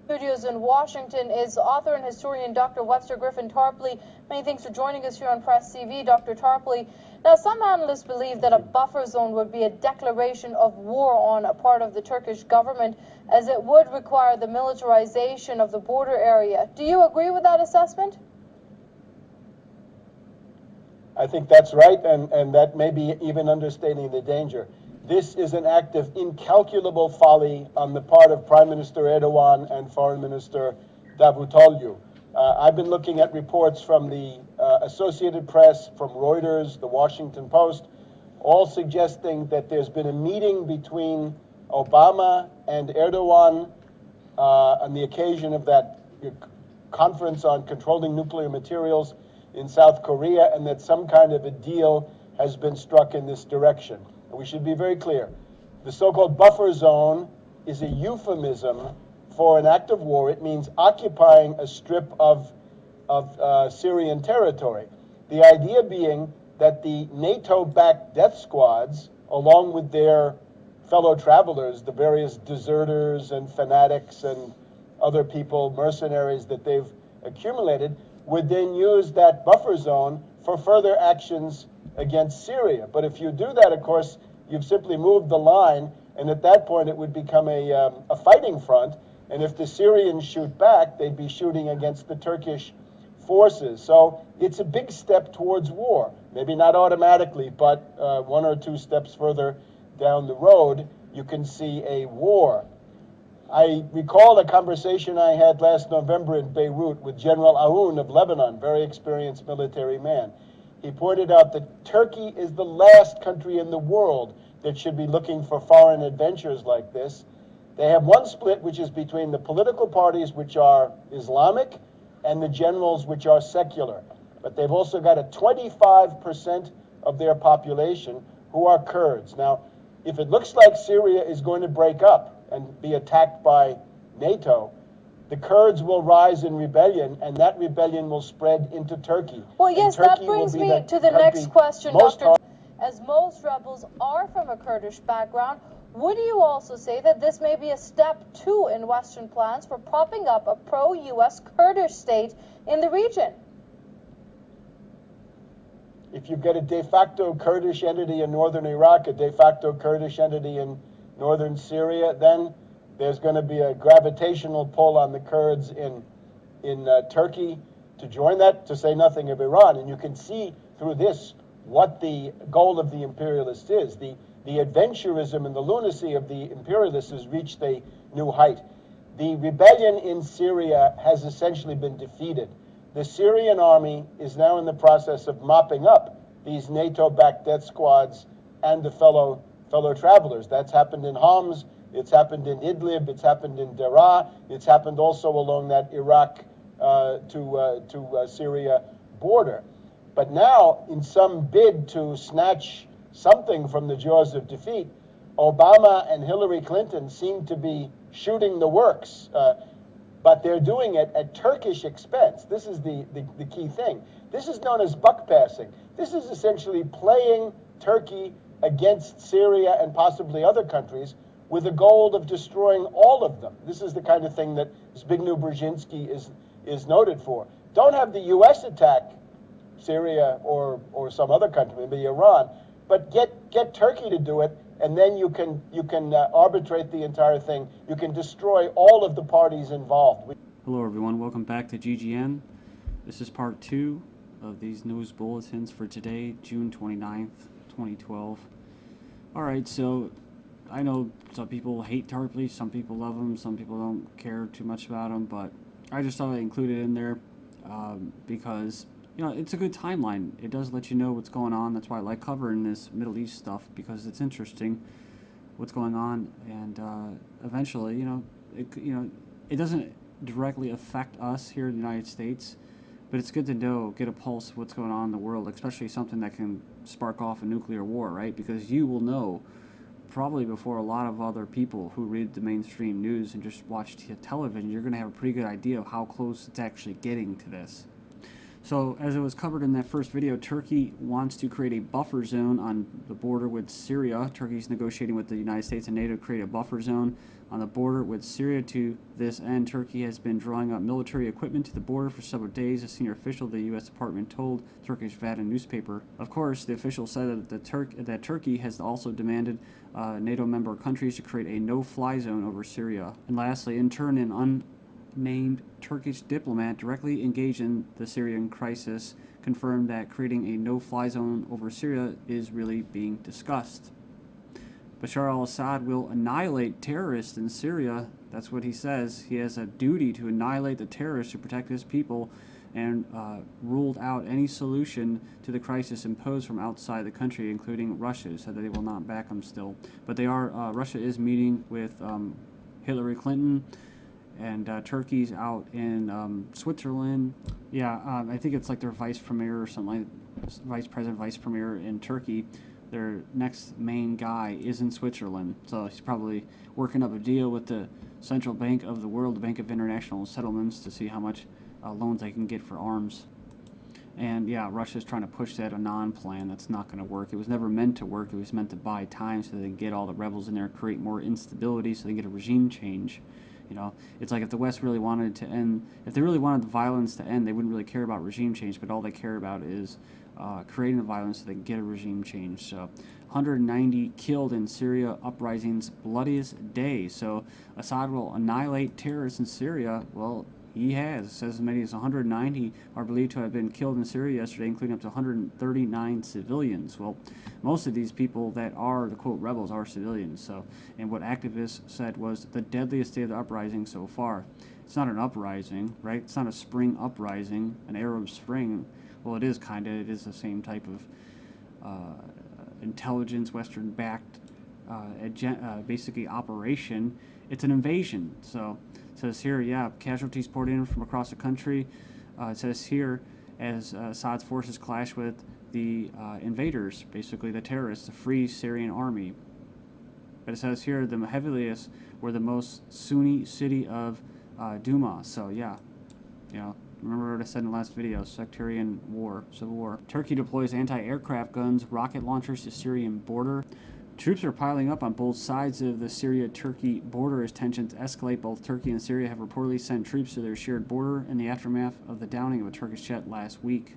Studios in Washington is author and historian Dr. Webster Griffin Tarpley. Many thanks for joining us here on Press TV, Dr. Tarpley. Now, some analysts believe that a buffer zone would be a declaration of war on a part of the Turkish government, as it would require the militarization of the border area. Do you agree with that assessment? I think that's right, and that may be even understating the danger. This is an act of incalculable folly on the part of Prime Minister Erdogan and Foreign Minister Davutoglu. I've been looking at reports from the Associated Press, from Reuters, the Washington Post, all suggesting that there's been a meeting between Obama and Erdogan on the occasion of that conference on controlling nuclear materials in South Korea, and that some kind of a deal has been struck in this direction. And we should be very clear. The so-called buffer zone is a euphemism for an act of war. It means occupying a strip of Syrian territory. The idea being that the NATO-backed death squads, along with their fellow travelers, the various deserters and fanatics and other people, mercenaries that they've accumulated, would then use that buffer zone for further actions against Syria. But if you do that, of course, you've simply moved the line, and at that point it would become a fighting front, and if the Syrians shoot back, they'd be shooting against the Turkish forces. So it's a big step towards war. Maybe not automatically, but one or two steps further down the road, you can see a war. I recall a conversation I had last November in Beirut with General Aoun of Lebanon, very experienced military man. He pointed out that Turkey is the last country in the world that should be looking for foreign adventures like this. They have one split, which is between the political parties, which are Islamic, and the generals, which are secular. But they've also got a 25% of their population who are Kurds. Now, if it looks like Syria is going to break up and be attacked by NATO, the Kurds will rise in rebellion, and that rebellion will spread into Turkey. Well, yes, that brings me to the next question, Dr. As most rebels are from a Kurdish background, would you also say that this may be a step two in Western plans for propping up a pro-U.S. Kurdish state in the region? If you get a de facto Kurdish entity in northern Iraq, a de facto Kurdish entity in northern Syria, then there's going to be a gravitational pull on the Kurds in Turkey to join that, to say nothing of Iran. And you can see through this what the goal of the imperialists is. The adventurism and the lunacy of the imperialists has reached a new height. The rebellion in Syria has essentially been defeated. The Syrian army is now in the process of mopping up these NATO-backed death squads and the fellow travelers. That's happened in Homs, it's happened in Idlib, it's happened in Deraa, it's happened also along that Iraq to Syria border. But now, in some bid to snatch something from the jaws of defeat, Obama and Hillary Clinton seem to be shooting the works. But they're doing it at Turkish expense. This is the key thing. This is known as buck passing. This is essentially playing Turkey against Syria and possibly other countries with the goal of destroying all of them. This is the kind of thing that Zbigniew Brzezinski is noted for. Don't have the U.S. attack Syria or some other country, maybe Iran, but get Turkey to do it, and then you can arbitrate the entire thing. You can destroy all of the parties involved. Hello everyone, welcome back to GGN. This is part 2 of these news bulletins for today, June 29th, 2012. Alright, so I know some people hate Tarpley, some people love him, some people don't care too much about him, but I just thought I'd include it in there because, you know, it's a good timeline. It does let you know what's going on. That's why I like covering this Middle East stuff, because it's interesting what's going on, and eventually, it doesn't directly affect us here in the United States, but it's good to know, get a pulse of what's going on in the world, especially something that can spark off a nuclear war, right? Because you will know probably before a lot of other people who read the mainstream news and just watch television. You're going to have a pretty good idea of how close it's actually getting to this. So, as it was covered in that first video, Turkey wants to create a buffer zone on the border with Syria. Turkey's negotiating with the United States and NATO to create a buffer zone on the border with Syria. To this end, Turkey has been drawing up military equipment to the border for several days, a senior official of the U.S. Department told Turkish Vatican newspaper. Of course, the official said that Turkey has also demanded NATO member countries to create a no-fly zone over Syria. And lastly, in turn, an unnamed Turkish diplomat directly engaged in the Syrian crisis confirmed that creating a no-fly zone over Syria is really being discussed. Bashar al-Assad will annihilate terrorists in Syria. That's what he says. He has a duty to annihilate the terrorists to protect his people, and ruled out any solution to the crisis imposed from outside the country, including Russia. Said that they will not back him still. But they are. Russia is meeting with Hillary Clinton, and Turkey's out in Switzerland. Yeah, I think it's like their vice premier or something like vice president, vice premier in Turkey. Their next main guy is in Switzerland, so he's probably working up a deal with the Central Bank of the World, the Bank of International Settlements, to see how much loans they can get for arms. And yeah, Russia's trying to push that Annan plan. That's not going to work. It was never meant to work. It was meant to buy time so they can get all the rebels in there, create more instability, so they can get a regime change. You know, it's like if the West really wanted to end, if they really wanted the violence to end, they wouldn't really care about regime change, but all they care about is creating the violence so they can get a regime change. So 190 killed in Syria uprising's bloodiest day. So Assad will annihilate terrorists in Syria. Well, he has. It says as many as 190 are believed to have been killed in Syria yesterday, including up to 139 civilians. Well, most of these people that are the quote rebels are civilians. So, and what activists said was the deadliest day of the uprising so far. It's not an uprising, right? It's not a spring uprising, an Arab Spring. Well, it is kind of. It is the same type of intelligence, Western-backed, basically operation. It's an invasion. So it says here, yeah, casualties poured in from across the country. It says here, as Assad's forces clash with the invaders, basically the terrorists, the Free Syrian Army. But it says here the heaviest were the most Sunni city of Douma. So yeah, you know, remember what I said in the last video, sectarian war, civil war. Turkey deploys anti-aircraft guns, rocket launchers to Syrian border. Troops are piling up on both sides of the Syria-Turkey border as tensions escalate. Both Turkey and Syria have reportedly sent troops to their shared border in the aftermath of the downing of a Turkish jet last week.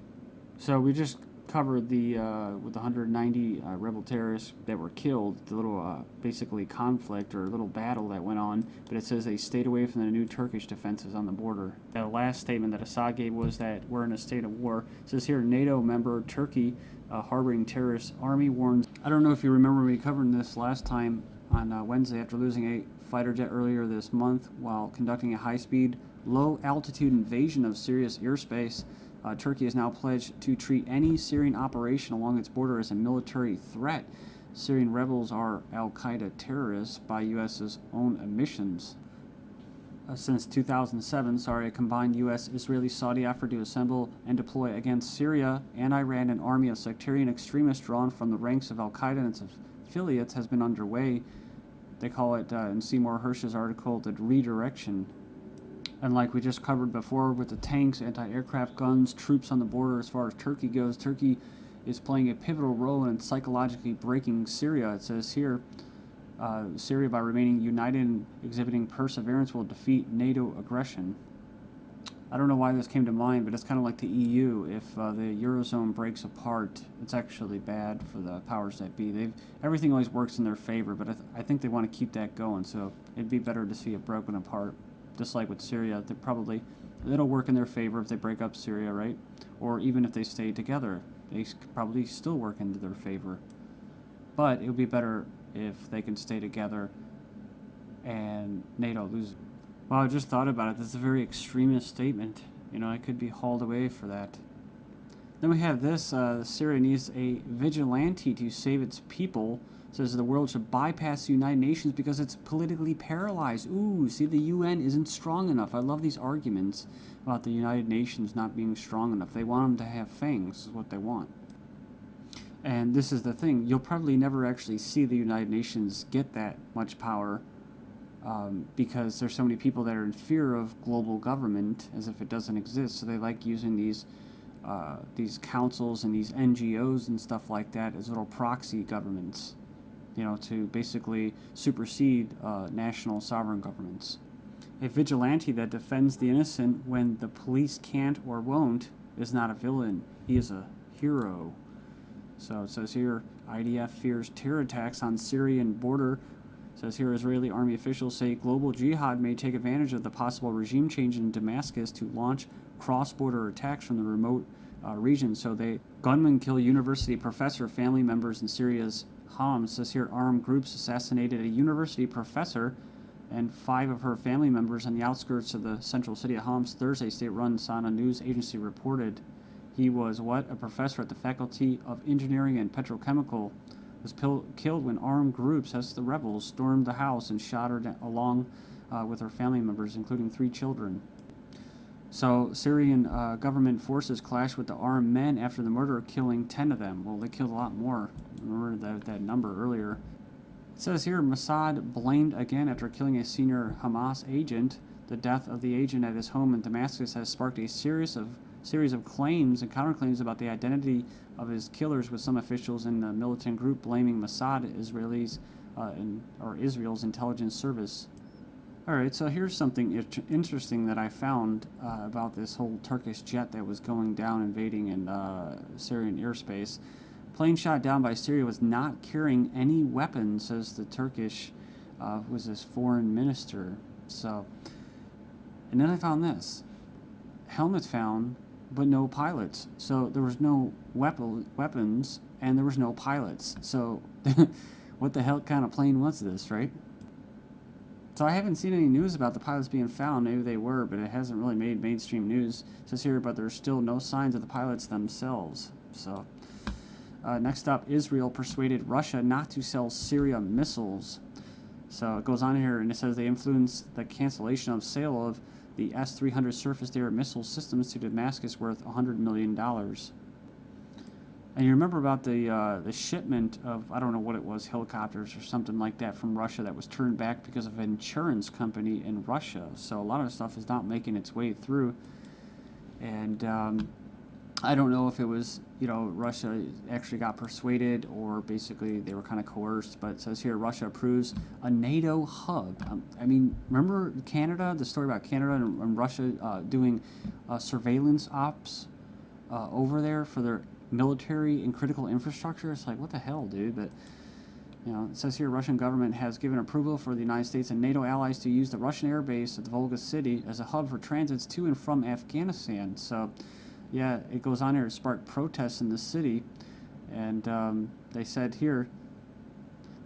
So we just covered the with the 190 rebel terrorists that were killed, the little basically conflict or little battle that went on, but it says they stayed away from the new Turkish defenses on the border. The last statement that Assad gave was that we're in a state of war. It says here, NATO member Turkey harboring terrorist army warns. I don't know if you remember me covering this last time on Wednesday after losing a fighter jet earlier this month while conducting a high-speed, low-altitude invasion of Syria's airspace. Turkey has now pledged to treat any Syrian operation along its border as a military threat. Syrian rebels are al-Qaeda terrorists by U.S.'s own admissions. Since 2007, a combined U.S., Israeli, Saudi effort to assemble and deploy against Syria and Iran an army of sectarian extremists drawn from the ranks of al-Qaeda and its affiliates has been underway. They call it, in Seymour Hersh's article, the redirection. And like we just covered before with the tanks, anti-aircraft guns, troops on the border, as far as Turkey goes, Turkey is playing a pivotal role in psychologically breaking Syria. It says here, Syria, by remaining united and exhibiting perseverance, will defeat NATO aggression. I don't know why this came to mind, but it's kind of like the EU. If the Eurozone breaks apart, it's actually bad for the powers that be. Everything always works in their favor, but I think they want to keep that going, so it'd be better to see it broken apart. Just like with Syria, it'll work in their favor if they break up Syria, right? Or even if they stay together, they probably still work into their favor. But it would be better if they can stay together and NATO loses. Well, I just thought about it. This is a very extremist statement. You know, I could be hauled away for that. Then we have this. Syria needs a vigilante to save its people. Says the world should bypass the United Nations because it's politically paralyzed. Ooh, see, the UN isn't strong enough. I love these arguments about the United Nations not being strong enough. They want them to have fangs, is what they want. And this is the thing. You'll probably never actually see the United Nations get that much power because there's so many people that are in fear of global government as if it doesn't exist. So they like using these these councils and these NGOs and stuff like that as little proxy governments, you know, to basically supersede national sovereign governments. A vigilante that defends the innocent when the police can't or won't is not a villain. He is a hero. So it says here, IDF fears terror attacks on Syrian border. It says here, Israeli army officials say global jihad may take advantage of the possible regime change in Damascus to launch cross-border attacks from the remote region. So gunmen kill university professor, family members in Syria's Homs. It says here, armed groups assassinated a university professor and 5 of her family members on the outskirts of the central city of Homs Thursday, state-run Sana news agency reported. He was a professor at the Faculty of Engineering and Petrochemical, was killed when armed groups, as the rebels, stormed the house and shot her along with her family members, including 3 children. So Syrian government forces clashed with the armed men after the murder, killing 10 of them. Well, they killed a lot more. Remember that number earlier. It says here, Mossad blamed again after killing a senior Hamas agent. The death of the agent at his home in Damascus has sparked a series of claims and counterclaims about the identity of his killers, with some officials in the militant group blaming Mossad, Israel's intelligence service. Alright, so here's something interesting that I found about this whole Turkish jet that was going down invading in Syrian airspace. Plane shot down by Syria was not carrying any weapons, says the Turkish, was this foreign minister. So, and then I found this. Helmet found, but no pilots. So there was no weapons, and there was no pilots. So what the hell kind of plane was this, right? So I haven't seen any news about the pilots being found. Maybe they were, but it hasn't really made mainstream news. It says here, but there's still no signs of the pilots themselves. So next up, Israel persuaded Russia not to sell Syria missiles. So it goes on here, and it says they influenced the cancellation of sale of the S-300 surface-to-air missile systems to Damascus, worth $100 million. And you remember about the shipment of, I don't know what it was, helicopters or something like that from Russia that was turned back because of an insurance company in Russia. So a lot of stuff is not making its way through. And I don't know if it was, Russia actually got persuaded or basically they were kind of coerced. But it says here, Russia approves a NATO hub. I mean, remember Canada, the story about Canada and Russia doing surveillance ops over there for their military and critical infrastructure? It's like, what the hell, dude? But it says here, Russian government has given approval for the United States and NATO allies to use the Russian air base at the Volga city as a hub for transits to and from Afghanistan. So yeah, it goes on here to spark protests in the city, and they said here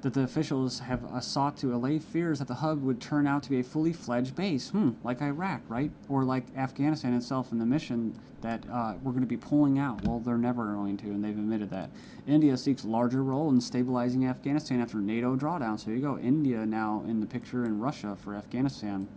that the officials have sought to allay fears that the hub would turn out to be a fully fledged base, like Iraq, right? Or like Afghanistan itself in the mission that we're going to be pulling out. Well, they're never going to, and they've admitted that. India seeks larger role in stabilizing Afghanistan after NATO drawdown. So you go, India now in the picture, and Russia for Afghanistan.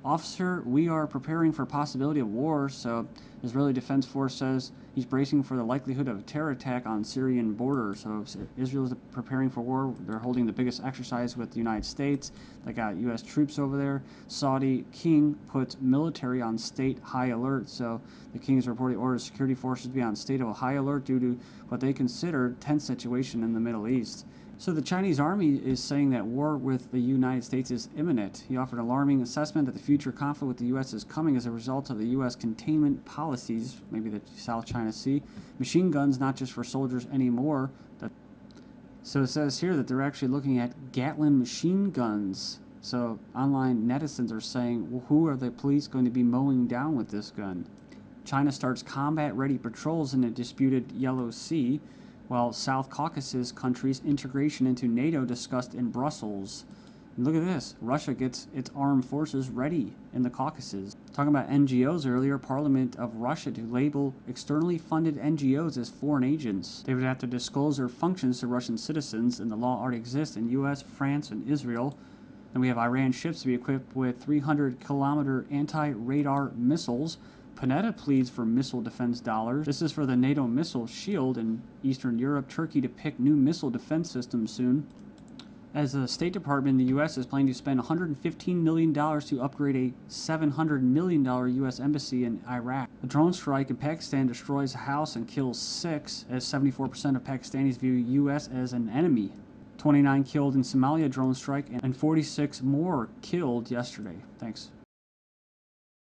Officer, we are preparing for possibility of war, so Israeli Defense Force says he's bracing for the likelihood of a terror attack on Syrian border. So Israel is preparing for war. They're holding the biggest exercise with the United States. They got U.S. troops over there. Saudi king puts military on state high alert. So the king has reportedly ordered security forces to be on state of high alert due to what they consider tense situation in the Middle East. So the Chinese army is saying that war with the United States is imminent. He offered an alarming assessment that the future conflict with the U.S. is coming as a result of the U.S. containment policies, maybe the South China Sea. Machine guns, not just for soldiers anymore. So it says here that they're actually looking at Gatling machine guns. So online netizens are saying, well, who are the police going to be mowing down with this gun? China starts combat-ready patrols in the disputed Yellow Sea, while South Caucasus countries' integration into NATO discussed in Brussels. And look at this. Russia gets its armed forces ready in the Caucasus. Talking about NGOs earlier, Parliament of Russia to label externally funded NGOs as foreign agents. They would have to disclose their functions to Russian citizens, and the law already exists in US, France, and Israel. Then we have Iran ships to be equipped with 300-kilometer anti-radar missiles. Panetta pleads for missile defense dollars. This is for the NATO missile shield in Eastern Europe. Turkey to pick new missile defense systems soon. as the State Department in the U.S. is planning to spend $115 million to upgrade a $700 million U.S. embassy in Iraq. A drone strike in Pakistan destroys a house and kills 6, as 74% of Pakistanis view U.S. as an enemy. 29 killed in Somalia drone strike and 46 more killed yesterday. Thanks.